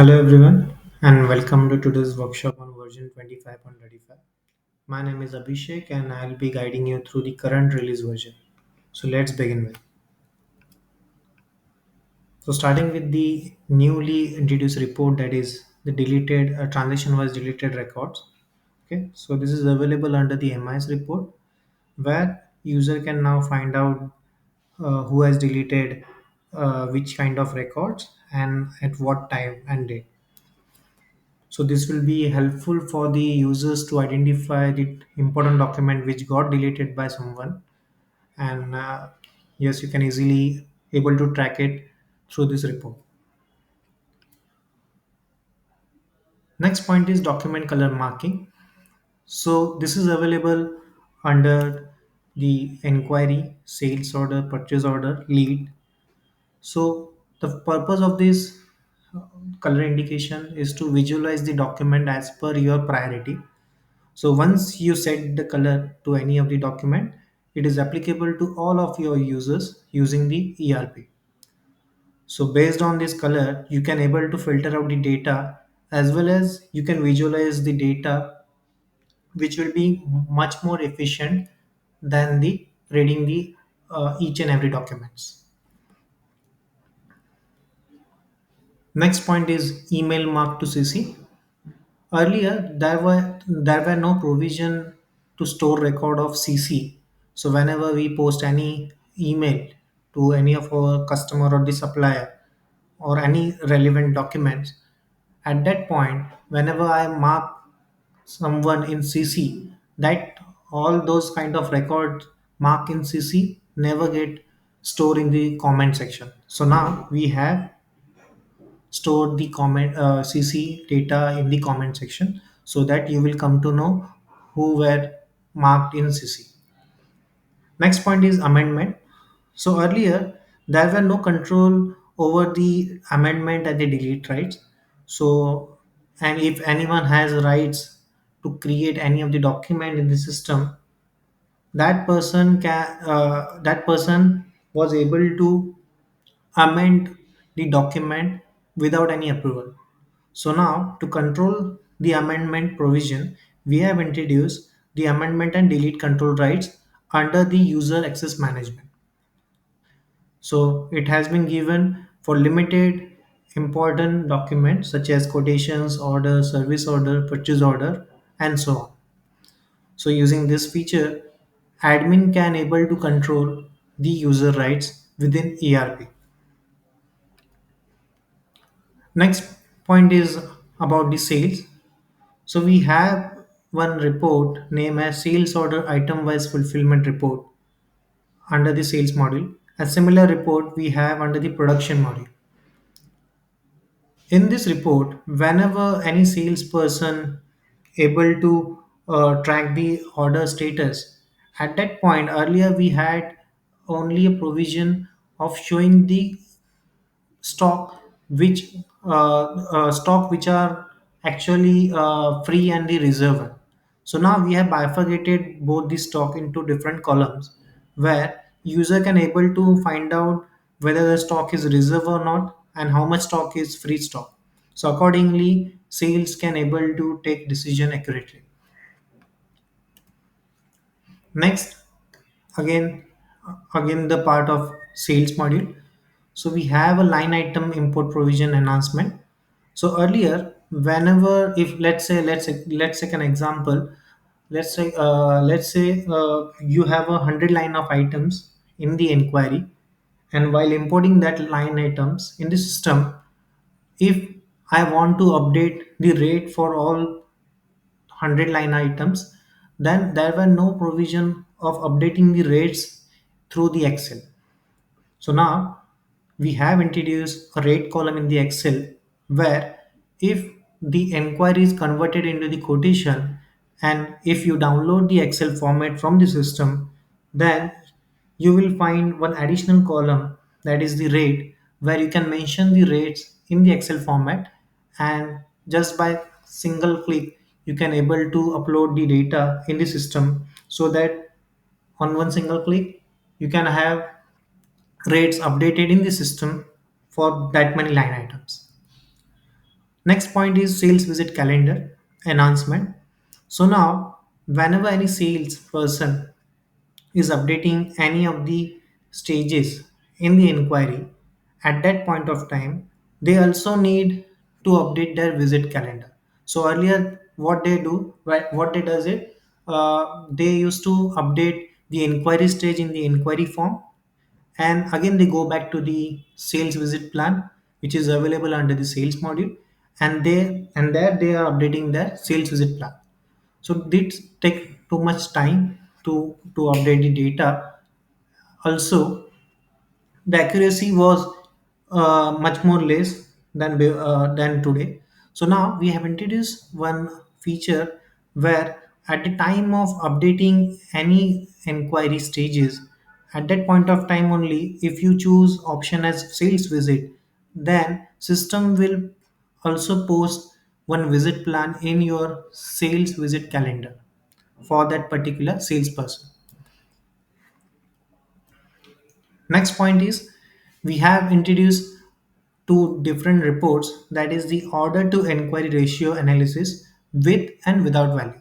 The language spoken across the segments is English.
Hello everyone and welcome to today's workshop on version 25.35. My name is Abhishek and I'll be guiding you through the current release version. So let's begin with. So starting with the newly introduced report, that is the deleted transaction was deleted records. Okay, so this is available under the MIS report where user can now find out who has deleted which kind of records and at what time and date. So this will be helpful for the users to identify the important document which got deleted by someone, and yes, you can easily able to track it through this report. Next point is document color marking. So this is available under the inquiry, sales order, purchase order, lead. So the purpose of this color indication is to visualize the document as per your priority. So once you set the color to any of the document, it is applicable to all of your users using the ERP. So based on this color, you can able to filter out the data as well as you can visualize the data, which will be much more efficient than the reading the each and every documents. Next point is email mark to CC. Earlier, there were no provision to store record of CC. So whenever we post any email to any of our customer or the supplier or any relevant documents, at that point, whenever I mark someone in CC, that all those kind of records mark in CC never get stored in the comment section. So now we have store the comment CC data in the comment section so that you will come to know who were marked in CC. Next point is amendment. So earlier there were no control over the amendment and the delete rights. So and if anyone has rights to create any of the document in the system, that person was able to amend the document without any approval. So now to control the amendment provision, we have introduced the amendment and delete control rights under the user access management. So it has been given for limited important documents such as quotations, order, service order, purchase order, and so on. So using this feature, admin can able to control the user rights within ERP. Next point is about the sales. So we have one report named as sales order item wise fulfillment report under the sales module. A similar report we have under the production module. In this report, whenever any salesperson able to track the order status, at that point earlier we had only a provision of showing the stock which stock which are actually free and the reserve. So now we have bifurcated both the stock into different columns where user can able to find out whether the stock is reserve or not and how much stock is free stock. So accordingly sales can able to take decision accurately. Next, again again the part of sales module. So we have a line item import provision enhancement. So earlier whenever if let's take an example. Let's say you have 100 line of items in the inquiry, and while importing that line items in the system, if I want to update the rate for all 100 line items, then there were no provision of updating the rates through the Excel. So now we have introduced a rate column in the Excel where if the enquiry is converted into the quotation and if you download the Excel format from the system, then you will find one additional column, that is the rate, where you can mention the rates in the Excel format, and just by single click you can able to upload the data in the system so that on one single click you can have rates updated in the system for that many line items. Next point is sales visit calendar announcement. So now, whenever any sales person is updating any of the stages in the inquiry, at that point of time, they also need to update their visit calendar. So earlier, what they do, right, what they does it, they used to update the inquiry stage in the inquiry form, and again they go back to the sales visit plan which is available under the sales module, and there they are updating their sales visit plan. So this take too much time to update the data. Also, the accuracy was much more less than today. So now we have introduced one feature where at the time of updating any inquiry stages, at that point of time only, if you choose option as sales visit, then system will also post one visit plan in your sales visit calendar for that particular salesperson. Next point is we have introduced two different reports, that is the order to inquiry ratio analysis with and without value.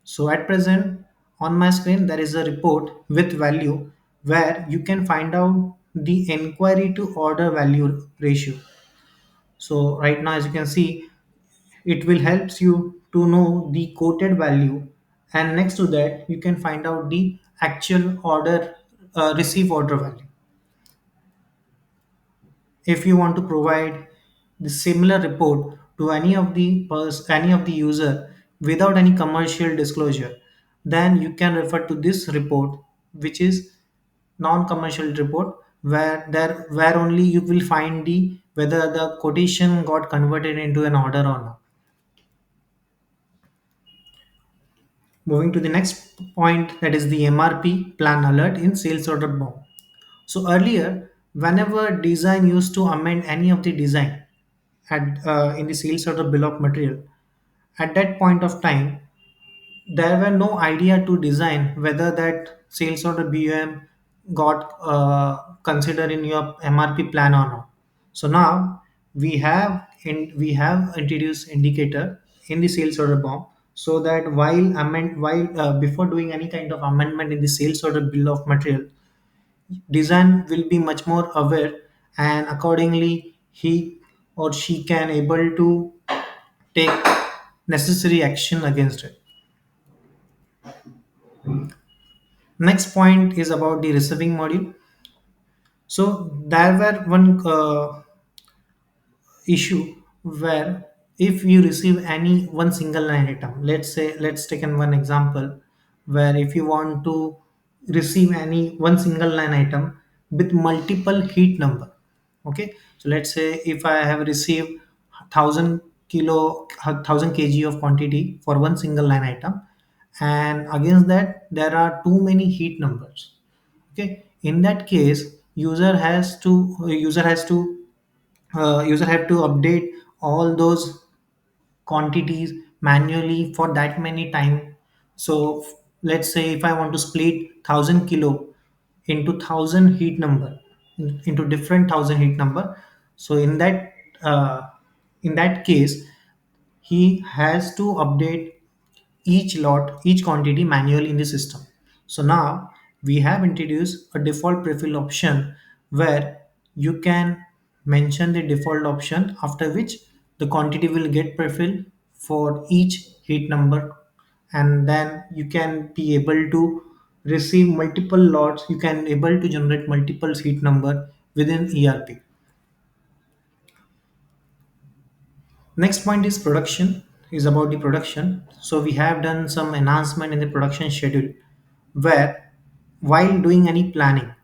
So at present on my screen there is a report with value where you can find out the inquiry to order value ratio. So right now as you can see, it will helps you to know the quoted value, and next to that you can find out the actual order receive order value. If you want to provide the similar report to any of the user without any commercial disclosure, then you can refer to this report, which is non-commercial report, where only you will find the whether the quotation got converted into an order or not. Moving to the next point, that is the MRP plan alert in sales order bomb. So earlier, whenever design used to amend any of the design in the sales order bill of material, at that point of time, there were no idea to design whether that sales order BUM got considered in your MRP plan or not. So now we have introduced indicator in the sales order bomb, so that while before doing any kind of amendment in the sales order bill of material, design will be much more aware, and accordingly he or she can able to take necessary action against it. Next point is about the receiving module. So there were one issue where if you receive any one single line item, let's take in one example where if you want to receive any one single line item with multiple heat number. Okay, so let's say if I have received 1000 kg of quantity for one single line item, and against that there are too many heat numbers. Okay, in that case user have to update all those quantities manually for that many time. So let's say if I want to split 1000 kilo into 1000 heat number, into different 1000 heat number, so uh, in that case he has to update each quantity manually in the system. So now we have introduced a default prefill option where you can mention the default option after which the quantity will get prefilled for each heat number, and then you can be able to receive multiple lots, you can able to generate multiple heat number within ERP. Next point is production, is about the production. So we have done some enhancement in the production schedule where while doing any planning,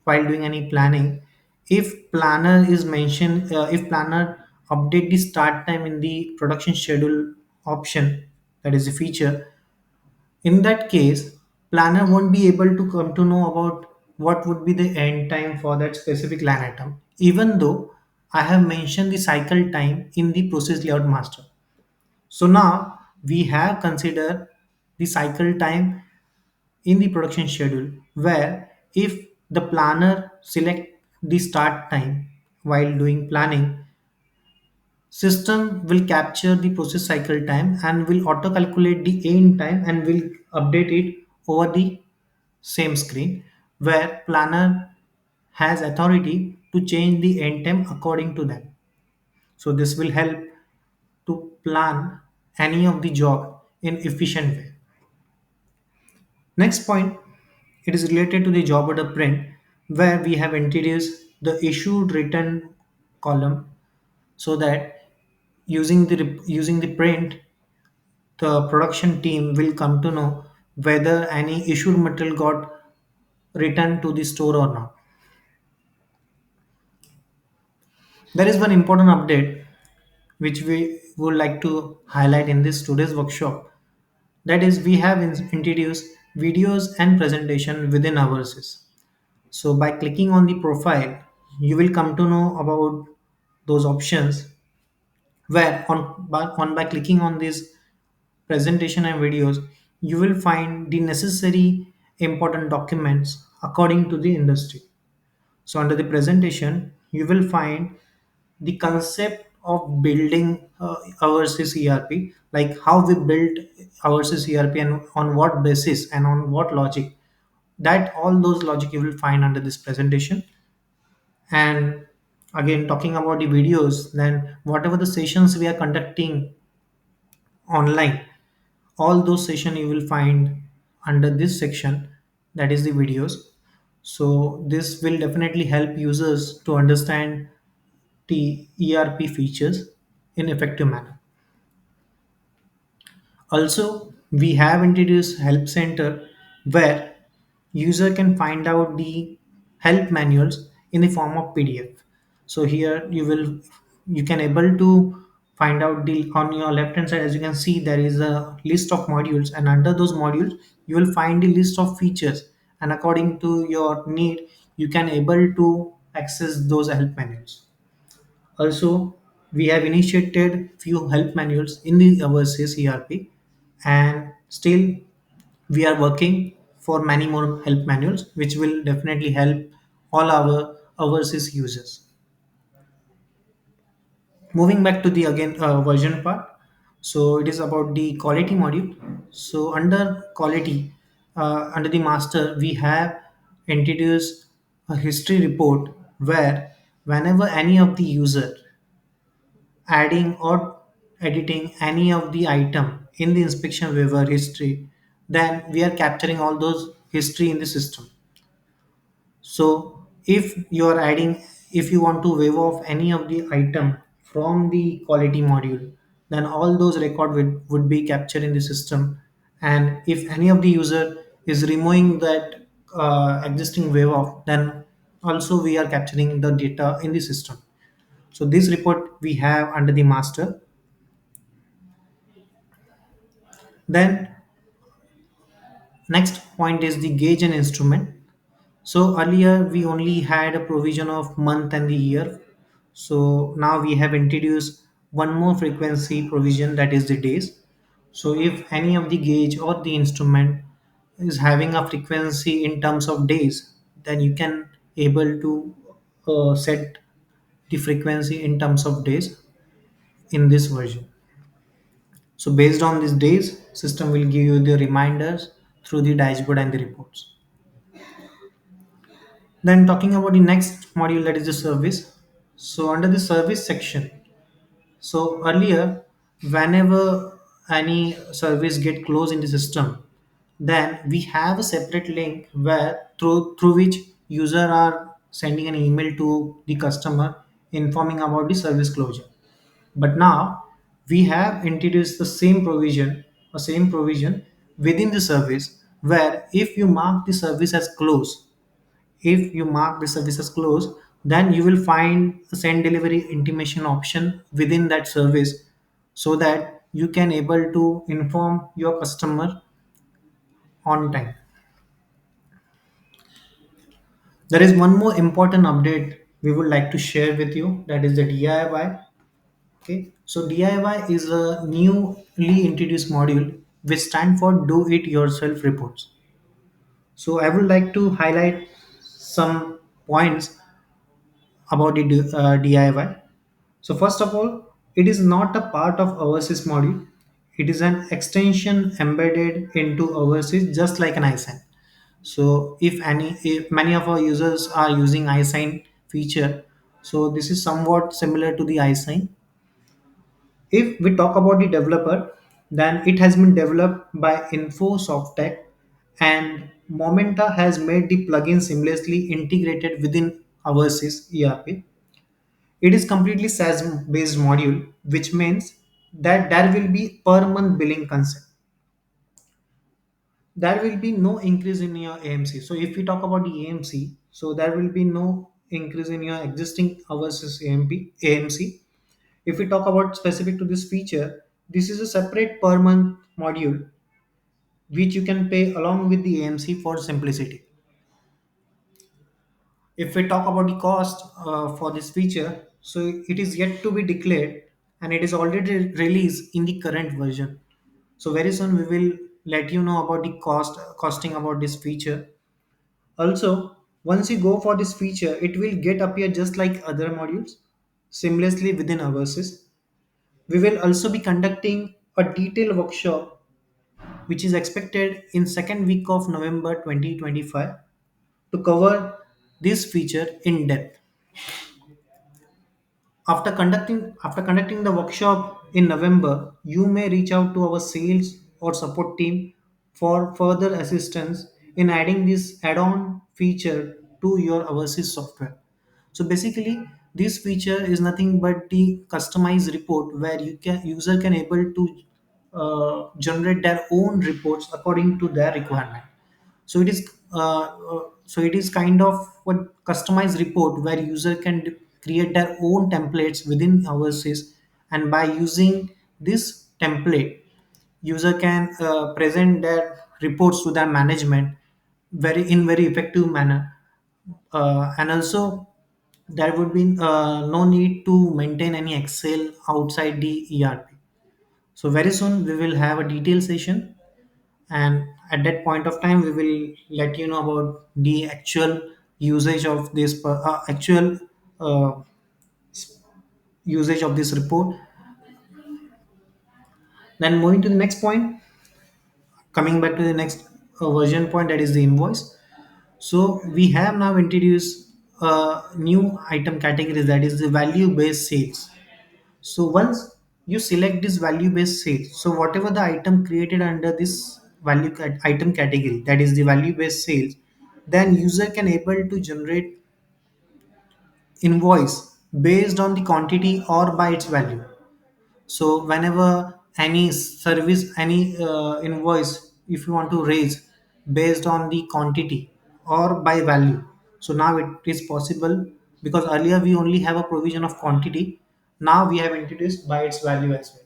while doing any planning, if planner is mentioned, if planner update the start time in the production schedule option, that is a feature, in that case, planner won't be able to come to know about what would be the end time for that specific line item, even though I have mentioned the cycle time in the process layout master. So now we have considered the cycle time in the production schedule where if the planner select the start time while doing planning, System will capture the process cycle time and will auto calculate the end time and will update it over the same screen, where planner has authority to change the end time according to them. So this will help to plan any of the job in efficient way. Next point, it is related to the job order print, where we have introduced the issued return column, so that using the print, the production team will come to know whether any issued material got returned to the store or not. There is one important update which we would like to highlight in this today's workshop. That is, we have introduced videos and presentation within OurSys. So by clicking on the profile, you will come to know about those options, where by clicking on this presentation and videos, you will find the necessary important documents according to the industry. So under the presentation, you will find the concept of building our sys ERP, like how we build our sys ERP and on what basis and on what logic. That all those logic you will find under this presentation. And again, talking about the videos, then whatever the sessions we are conducting online, all those session you will find under this section, that is the videos. So this will definitely help users to understand the ERP features in effective manner. Also, we have introduced help center, where user can find out the help manuals in the form of PDF. So here you can able to find out the on your left hand side, as you can see, there is a list of modules, and under those modules you will find the list of features, and according to your need you can able to access those help manuals. Also, we have initiated few help manuals in the overseas ERP, and still we are working for many more help manuals, which will definitely help all our overseas users. Moving back to the again version part, so it is about the quality module. So under quality, under the master, we have introduced a history report, where whenever any of the user adding or editing any of the item in the inspection waiver history, then we are capturing all those history in the system. So if you want to waive off any of the item from the quality module, then all those record would be captured in the system. And if any of the user is removing that existing waive off, then also we are capturing the data in the system. So this report we have under the master. Then next point is the gauge and instrument. So earlier we only had a provision of month and the year. So now we have introduced one more frequency provision, that is the days. So if any of the gauge or the instrument is having a frequency in terms of days, then you can able to set the frequency in terms of days in this version. So based on these days, system will give you the reminders through the dashboard and the reports. Then talking about the next module, that is the service. So under the service section, so earlier whenever any service get closed in the system, then we have a separate link where through which user are sending an email to the customer informing about the service closure. But now we have introduced the same provision within the service, where if you mark the service as closed, if you mark the service as closed, then you will find a send delivery intimation option within that service, so that you can able to inform your customer on time. There is one more important update we would like to share with you, that is the DIY. Okay, so DIY is a newly introduced module which stand for do it yourself reports. So I would like to highlight some points about the DIY. So first of all, It is not a part of OurSys module. It is an extension embedded into OurSys, just like an iSign. So if many of our users are using iSign feature, so this is somewhat similar to the iSign. If we talk about the developer, then it has been developed by InfoSoftTech, and Momenta has made the plugin seamlessly integrated within OurSys ERP. It is completely SaaS based module, which means that there will be per month billing concept. There will be no increase in your AMC. So if we talk about the AMC, so there will be no increase in your existing hours AMC. If we talk about specific to this feature, this is a separate per month module which you can pay along with the AMC for simplicity. If we talk about the cost for this feature, so it is yet to be declared and it is already released in the current version. So very soon we will let you know about the costing about this feature. Also, once you go for this feature, it will get appear just like other modules seamlessly within OurSys. We will also be conducting a detailed workshop which is expected in second week of November 2025 to cover this feature in depth. After conducting the workshop in November, you may reach out to our sales or support team for further assistance in adding this add-on feature to your OurSys software. So basically, this feature is nothing but the customized report where user can able to generate their own reports according to their requirement. So it is kind of what customized report where user can create their own templates within OurSys, and by using this template, user can present their reports to their management very effective manner. And also there would be no need to maintain any Excel outside the ERP. So very soon we will have a detailed session, and at that point of time we will let you know about the actual usage of this actual uh, usage of this report. Then moving to the next point, coming back to the next version point, that is the invoice. So we have now introduced a new item category, that is the value based sales. So once you select this value based sales, so whatever the item created under this item category, that is the value based sales, then user can able to generate invoice based on the quantity or by its value. So whenever any service, any invoice, if you want to raise based on the quantity or by value, so now it is possible, because earlier we only have a provision of quantity. Now we have introduced by its value as well.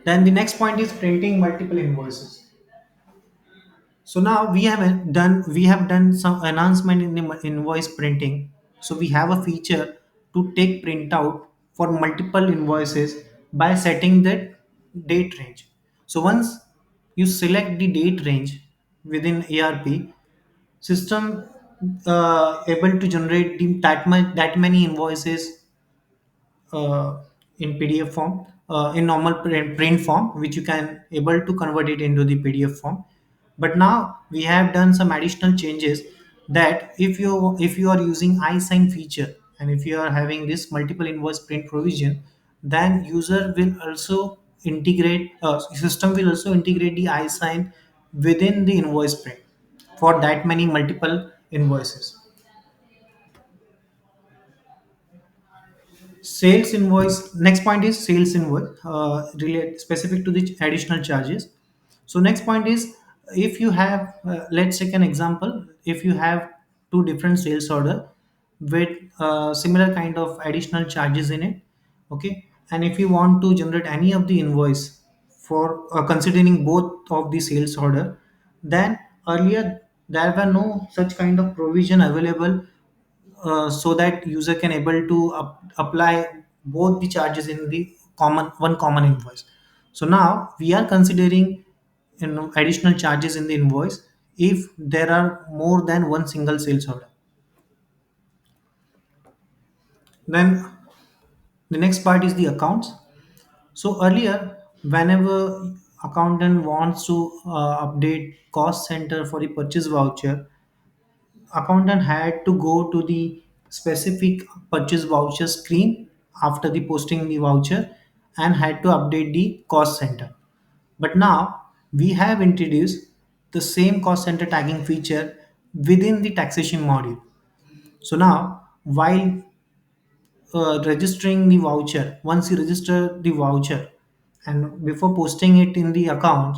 Then the next point is printing multiple invoices. So now we have done some enhancement in the invoice printing. So we have a feature to take printout for multiple invoices by setting the date range. So once you select the date range within ARP, system able to generate that many invoices in PDF form, in normal print form, which you can able to convert it into the PDF form. But now we have done some additional changes, that if you are using iSign feature and if you are having this multiple invoice print provision, then user will also integrate system will also integrate the iSign within the invoice print for that many multiple invoices. Sales invoice. Next point is sales invoice, relate specific to the additional charges. So next point is, if you have, let's take an example. If you have two different sales order with similar kind of additional charges in it, okay, and if you want to generate any of the invoice for considering both of the sales order, then earlier there were no such kind of provision available, so that user can able to apply both the charges in the common invoice. So now we are considering, additional charges in the invoice if there are more than one single sales order. Then The next part is the accounts. So earlier, whenever accountant wants to update cost center for the purchase voucher, accountant had to go to the specific purchase voucher screen after the posting the voucher and had to update the cost center. But now we have introduced the same cost center tagging feature within the taxation module. So now, while registering the voucher, once you register the voucher and before posting it in the account,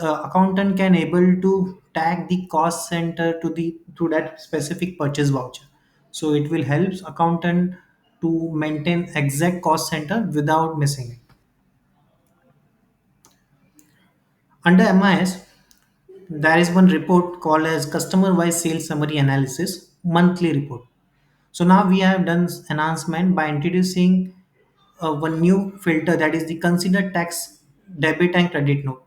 accountant can able to tag the cost center to that specific purchase voucher. So it will help accountant to maintain exact cost center without missing it. Under MIS, there is one report called as customer wise sales summary analysis monthly report. So now we have done enhancement by introducing one new filter, that is the consider tax debit and credit note.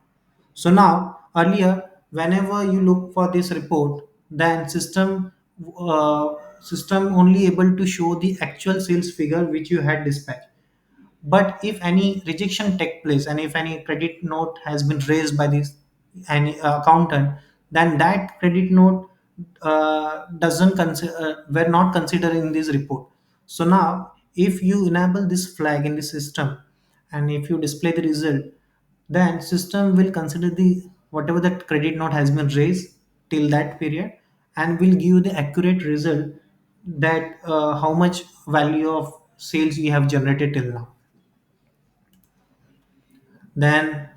So now earlier, whenever you look for this report, then system only able to show the actual sales figure which you had dispatched. But if any rejection take place and if any credit note has been raised by this any accountant, then that credit note doesn't consider were not considered in this report. So now if you enable this flag in the system and if you display the result, then system will consider the whatever that credit note has been raised till that period and will give the accurate result that how much value of sales you have generated till now. Then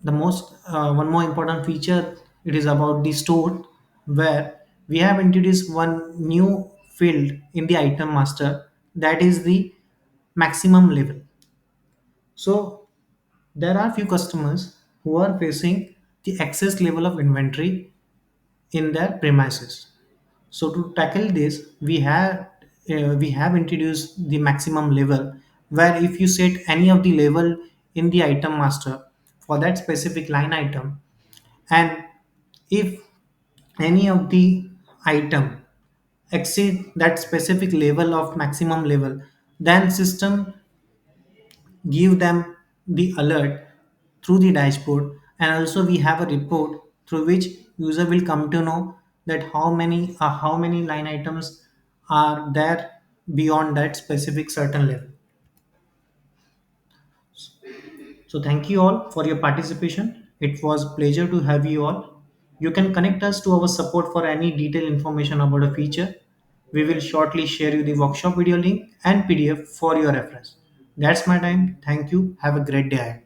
the most one more important feature, it is about the store, where we have introduced one new field in the item master, that is the maximum level. So there are few customers who are facing the excess level of inventory in their premises. So to tackle this, we have introduced the maximum level, where if you set any of the level in the item master for that specific line item, and if any of the item exceed that specific level of maximum level, then system give them the alert through the dashboard, and also we have a report through which user will come to know that how many line items are there beyond that specific certain level. So thank you all for your participation. It was pleasure to have you all. You can connect us to our support for any detailed information about a feature. We will shortly share you the workshop video link and PDF for your reference. That's my time. Thank you. Have a great day ahead.